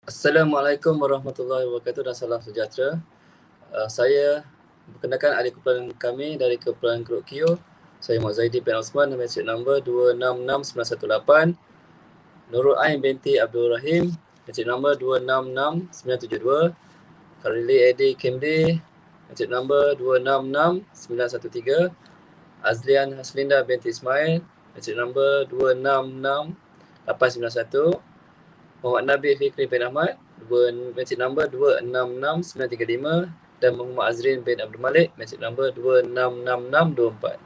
Assalamualaikum warahmatullahi wabarakatuh dan salam sejahtera. Saya perkenalkan adik kumpulan kami dari kumpulan Grup Q. Saya Muhammad Zaidi bin Osman, mesej nombor 266918. Nurul Ain binti Abdul Rahim, mesej nombor 266972. Karili Edi Kimdi, mesej nombor 266913. Azlian Haslinda binti Ismail, mesej nombor 266891. Muhammad Nabi Fikri bin Ahmad, mesej nombor 266935, dan Muhammad Azrin bin Abdul Malik, mesej nombor 266624.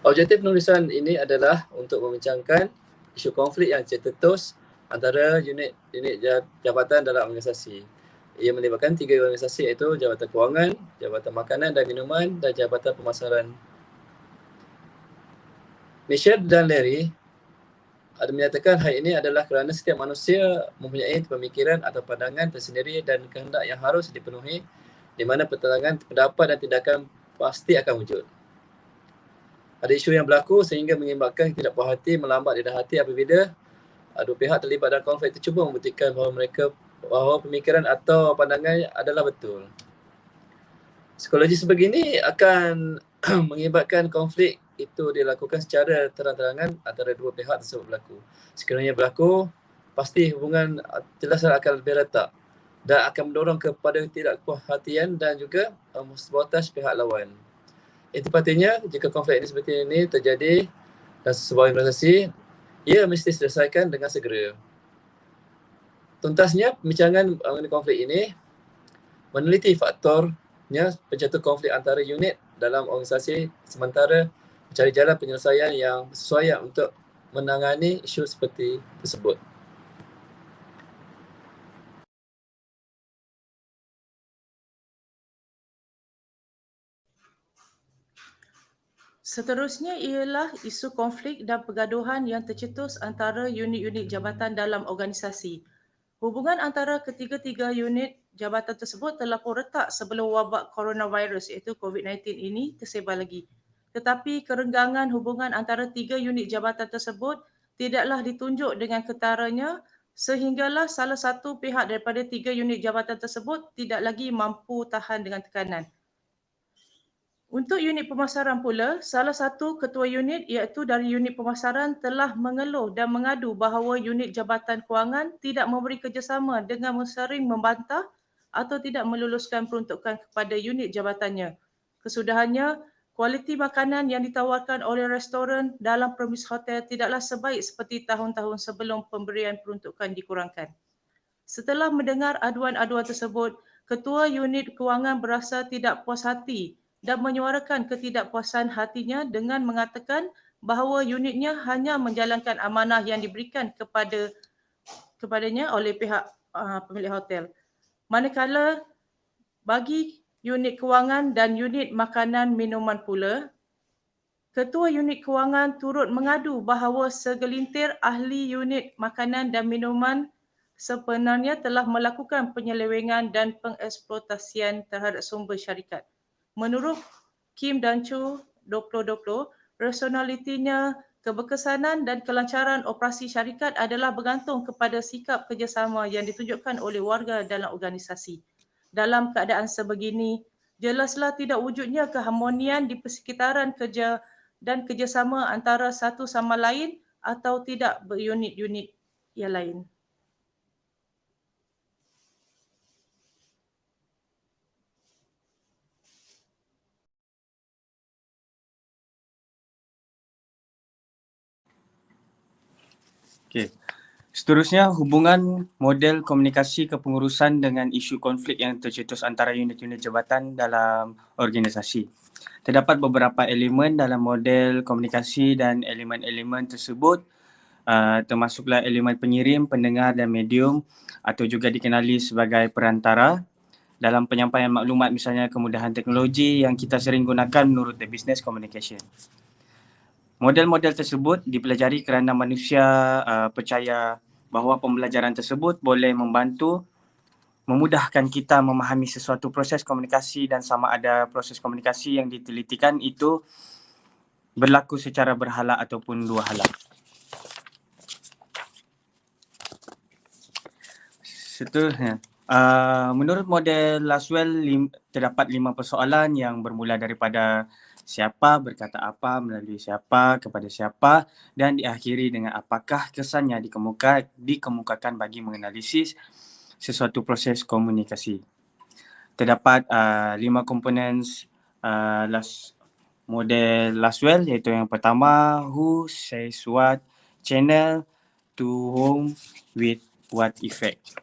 Objektif penulisan ini adalah untuk membincangkan isu konflik yang tercetus antara unit jabatan dalam organisasi. Ia melibatkan 3 organisasi iaitu Jabatan Kewangan, Jabatan Makanan dan Minuman dan Jabatan Pemasaran. Michelle dan Larry ada menyatakan hal ini adalah kerana setiap manusia mempunyai pemikiran atau pandangan tersendiri dan kehendak yang harus dipenuhi, di mana pertentangan pendapat dan tindakan pasti akan wujud. Ada isu yang berlaku sehingga mengibatkan ketidakpuas hati melambat lidah hati apabila dua pihak terlibat dalam konflik itu cuba membuktikan bahawa pemikiran atau pandangan adalah betul. Psikologi sebegini akan mengibatkan konflik itu dilakukan secara terang-terangan antara dua pihak tersebut berlaku. Sekiranya berlaku, pasti hubungan jelas akan lebih retak dan akan mendorong kepada ketidakpuashatian dan juga sabotaj pihak lawan. Itu artinya jika konflik ini seperti ini terjadi dalam sebuah organisasi, ia mesti diselesaikan dengan segera. Tuntasnya pembincangan mengenai konflik ini meneliti faktornya pencetus konflik antara unit dalam organisasi sementara mencari jalan penyelesaian yang sesuai untuk menangani isu seperti tersebut. Seterusnya ialah isu konflik dan pergaduhan yang tercetus antara unit-unit jabatan dalam organisasi. Hubungan antara ketiga-tiga unit jabatan tersebut telah pun retak sebelum wabak coronavirus iaitu COVID-19 ini tersebar lagi. Tetapi kerenggangan hubungan antara tiga unit jabatan tersebut tidaklah ditunjuk dengan ketaranya sehinggalah salah satu pihak daripada tiga unit jabatan tersebut tidak lagi mampu tahan dengan tekanan. Untuk unit pemasaran pula, salah satu ketua unit iaitu dari unit pemasaran telah mengeluh dan mengadu bahawa unit jabatan kewangan tidak memberi kerjasama dengan sering membantah atau tidak meluluskan peruntukan kepada unit jabatannya. Kesudahannya, kualiti makanan yang ditawarkan oleh restoran dalam premis hotel tidaklah sebaik seperti tahun-tahun sebelum pemberian peruntukan dikurangkan. Setelah mendengar aduan-aduan tersebut, Ketua Unit Kewangan berasa tidak puas hati dan menyuarakan ketidakpuasan hatinya dengan mengatakan bahawa unitnya hanya menjalankan amanah yang diberikan kepadanya oleh pihak pemilik hotel. Manakala bagi unit kewangan dan unit makanan minuman pula, Ketua Unit Kewangan turut mengadu bahawa segelintir ahli unit makanan dan minuman sebenarnya telah melakukan penyelewengan dan pengeksploitasian terhadap sumber syarikat. Menurut Kim dan Chu 2020, rasionalitinya, keberkesanan dan kelancaran operasi syarikat adalah bergantung kepada sikap kerjasama yang ditunjukkan oleh warga dalam organisasi. Dalam keadaan sebegini, jelaslah tidak wujudnya keharmonian di persekitaran kerja dan kerjasama antara satu sama lain atau tidak berunit-unit yang lain. Okey. Seterusnya, hubungan model komunikasi kepengurusan dengan isu konflik yang tercetus antara unit-unit jabatan dalam organisasi. Terdapat beberapa elemen dalam model komunikasi dan elemen-elemen tersebut termasuklah elemen pengirim, pendengar dan medium atau juga dikenali sebagai perantara dalam penyampaian maklumat, misalnya kemudahan teknologi yang kita sering gunakan menurut the business communication. Model-model tersebut dipelajari kerana manusia percaya bahawa pembelajaran tersebut boleh membantu memudahkan kita memahami sesuatu proses komunikasi dan sama ada proses komunikasi yang ditelitikan itu berlaku secara berhala ataupun dua hala. Seterusnya, menurut model Laswell terdapat 5 persoalan yang bermula daripada siapa berkata apa, melalui siapa, kepada siapa dan diakhiri dengan apakah kesan yang dikemukakan bagi menganalisis sesuatu proses komunikasi. Terdapat 5 komponen model Laswell, iaitu yang pertama, who, says what, channel, to whom, with what effect.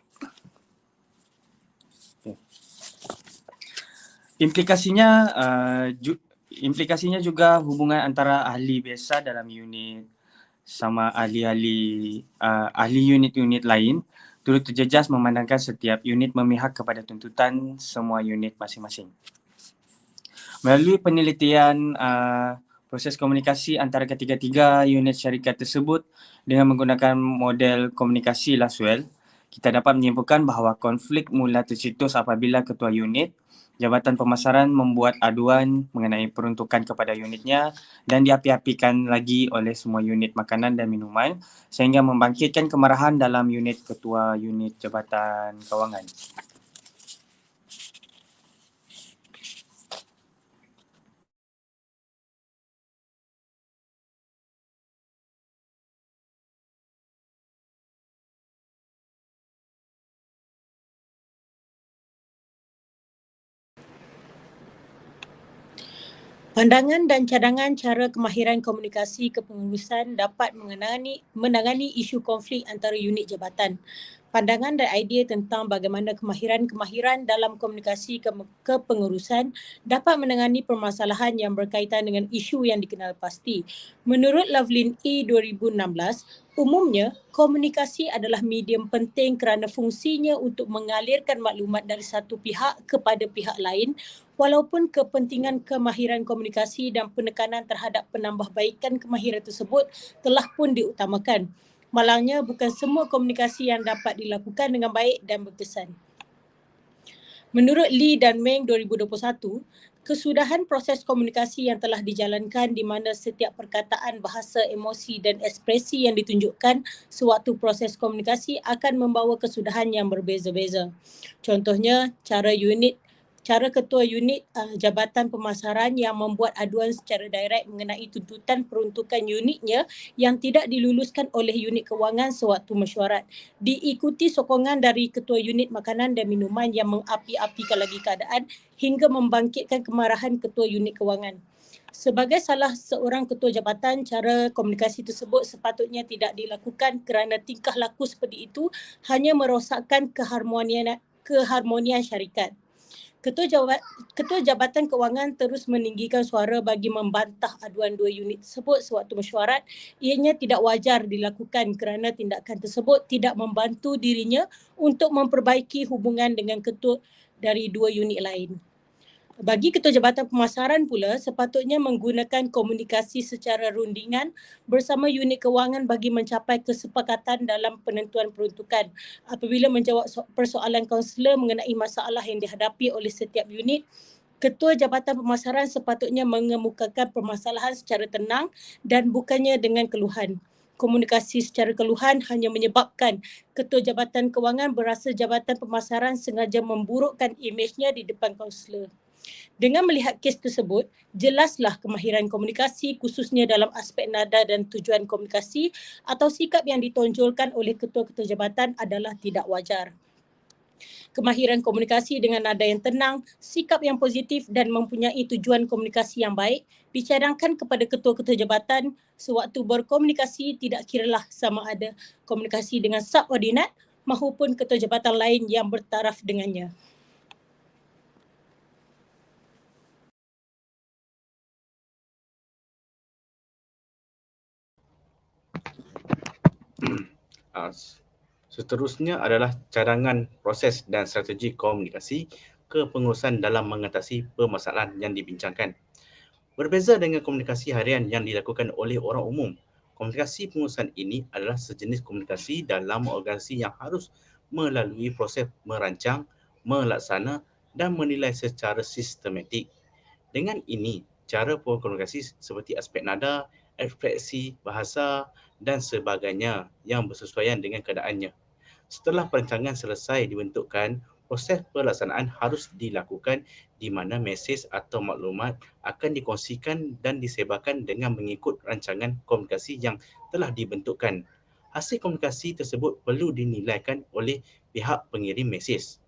Implikasinya juga hubungan antara ahli biasa dalam unit sama ahli unit-unit lain turut terjejas memandangkan setiap unit memihak kepada tuntutan semua unit masing-masing. Melalui penelitian proses komunikasi antara ketiga-tiga unit syarikat tersebut dengan menggunakan model komunikasi Laswell, kita dapat menyimpulkan bahawa konflik mula tercetus apabila ketua unit Jabatan Pemasaran membuat aduan mengenai peruntukan kepada unitnya dan diapi-apikan lagi oleh semua unit makanan dan minuman sehingga membangkitkan kemarahan dalam unit ketua unit Jabatan Kewangan. Pandangan dan cadangan cara kemahiran komunikasi kepengurusan dapat menangani isu konflik antara unit jabatan. Pandangan dan idea tentang bagaimana kemahiran dalam komunikasi kepengurusan dapat menangani permasalahan yang berkaitan dengan isu yang dikenal pasti. Menurut Lovelin E. 2016, umumnya komunikasi adalah medium penting kerana fungsinya untuk mengalirkan maklumat dari satu pihak kepada pihak lain, walaupun kepentingan kemahiran komunikasi dan penekanan terhadap penambahbaikan kemahiran tersebut telah pun diutamakan. Malangnya, bukan semua komunikasi yang dapat dilakukan dengan baik dan berkesan. Menurut Lee dan Meng 2021, kesudahan proses komunikasi yang telah dijalankan di mana setiap perkataan, bahasa, emosi dan ekspresi yang ditunjukkan sewaktu proses komunikasi akan membawa kesudahan yang berbeza-beza. Contohnya, cara ketua unit Jabatan Pemasaran yang membuat aduan secara direct mengenai tuntutan peruntukan unitnya yang tidak diluluskan oleh unit kewangan sewaktu mesyuarat, diikuti sokongan dari ketua unit makanan dan minuman yang mengapi-apikan lagi keadaan hingga membangkitkan kemarahan ketua unit kewangan. Sebagai salah seorang ketua jabatan, cara komunikasi tersebut sepatutnya tidak dilakukan kerana tingkah laku seperti itu hanya merosakkan keharmonian syarikat. Ketua Jabatan Kewangan terus meninggikan suara bagi membantah aduan dua unit tersebut sewaktu mesyuarat. Ianya tidak wajar dilakukan kerana tindakan tersebut tidak membantu dirinya untuk memperbaiki hubungan dengan ketua dari dua unit lain. Bagi Ketua Jabatan Pemasaran pula, sepatutnya menggunakan komunikasi secara rundingan bersama unit kewangan bagi mencapai kesepakatan dalam penentuan peruntukan. Apabila menjawab persoalan kaunselor mengenai masalah yang dihadapi oleh setiap unit, Ketua Jabatan Pemasaran sepatutnya mengemukakan permasalahan secara tenang dan bukannya dengan keluhan. Komunikasi secara keluhan hanya menyebabkan Ketua Jabatan Kewangan berasa Jabatan Pemasaran sengaja memburukkan imejnya di depan kaunselor. Dengan melihat kes tersebut, jelaslah kemahiran komunikasi khususnya dalam aspek nada dan tujuan komunikasi atau sikap yang ditonjolkan oleh ketua-ketua jabatan adalah tidak wajar. Kemahiran komunikasi dengan nada yang tenang, sikap yang positif dan mempunyai tujuan komunikasi yang baik dicadangkan kepada ketua-ketua jabatan sewaktu berkomunikasi, tidak kiralah sama ada komunikasi dengan subordinat maupun ketua jabatan lain yang bertaraf dengannya. Seterusnya adalah cadangan proses dan strategi komunikasi kepengurusan dalam mengatasi permasalahan yang dibincangkan. Berbeza dengan komunikasi harian yang dilakukan oleh orang umum, komunikasi pengurusan ini adalah sejenis komunikasi dalam organisasi yang harus melalui proses merancang, melaksana dan menilai secara sistematik. Dengan ini, cara komunikasi seperti aspek nada, ekspresi, bahasa dan sebagainya yang bersesuaian dengan keadaannya. Setelah perancangan selesai dibentukkan, proses pelaksanaan harus dilakukan di mana mesej atau maklumat akan dikongsikan dan disebarkan dengan mengikut rancangan komunikasi yang telah dibentukkan. Hasil komunikasi tersebut perlu dinilaikan oleh pihak pengirim mesej.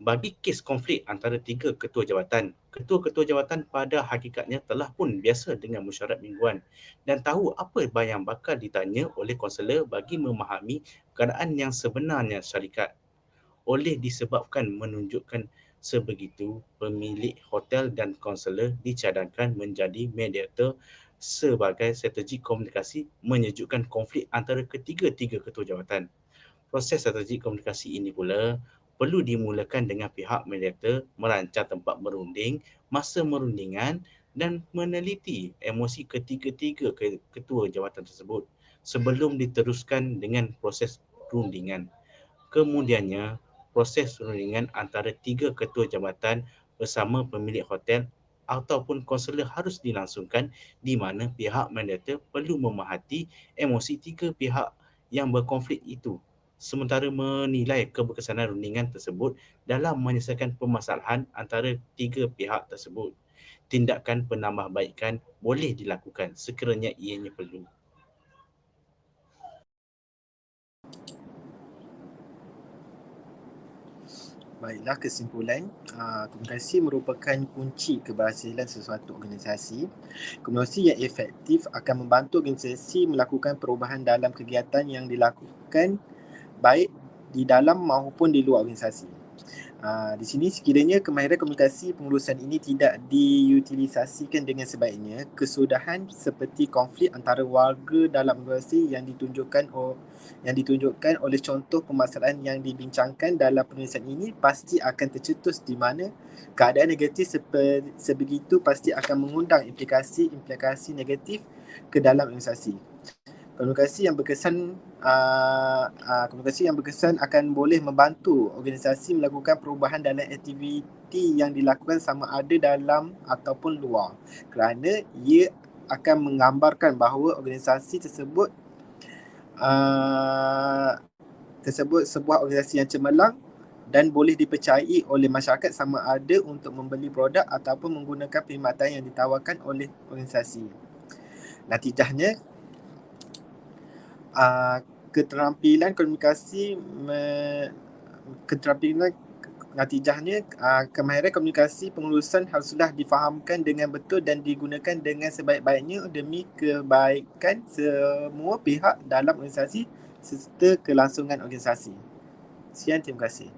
Bagi kes konflik antara tiga ketua ketua jabatan pada hakikatnya telah pun biasa dengan mesyuarat mingguan dan tahu apa yang bakal ditanya oleh konselor bagi memahami keadaan yang sebenarnya syarikat. Oleh disebabkan menunjukkan sebegitu, pemilik hotel dan konselor dicadangkan menjadi mediator sebagai strategi komunikasi menyejukkan konflik antara ketiga-tiga ketua jabatan. Proses strategi komunikasi ini pula perlu dimulakan dengan pihak mediator merancang tempat merunding, masa merundingan dan meneliti emosi ketiga-tiga ketua jabatan tersebut sebelum diteruskan dengan proses rundingan. Kemudiannya, proses rundingan antara tiga ketua jabatan bersama pemilik hotel ataupun konselor harus dilangsungkan di mana pihak mediator perlu memerhati emosi tiga pihak yang berkonflik itu sementara menilai keberkesanan rundingan tersebut dalam menyelesaikan permasalahan antara tiga pihak tersebut. Tindakan penambahbaikan boleh dilakukan sekiranya ianya perlu. Baiklah, kesimpulan, komunikasi merupakan kunci keberhasilan sesuatu organisasi. Komunikasi yang efektif akan membantu organisasi melakukan perubahan dalam kegiatan yang dilakukan baik di dalam maupun di luar organisasi. Di sini sekiranya kemahiran komunikasi pengurusan ini tidak diutilisasikan dengan sebaiknya, kesudahan seperti konflik antara warga dalam organisasi yang ditunjukkan oleh contoh permasalahan yang dibincangkan dalam penulisan ini pasti akan tercetus di mana keadaan negatif sebegitu pasti akan mengundang implikasi negatif ke dalam organisasi. Komunikasi yang berkesan akan boleh membantu organisasi melakukan perubahan dalam aktiviti yang dilakukan sama ada dalam ataupun luar, kerana ia akan menggambarkan bahawa organisasi tersebut sebuah organisasi yang cemerlang dan boleh dipercayai oleh masyarakat sama ada untuk membeli produk ataupun menggunakan perkhidmatan yang ditawarkan oleh organisasi. Natijahnya, keterampilan komunikasi kemahiran komunikasi pengurusan haruslah difahamkan dengan betul dan digunakan dengan sebaik-baiknya demi kebaikan semua pihak dalam organisasi serta kelangsungan organisasi. Sekian, terima kasih.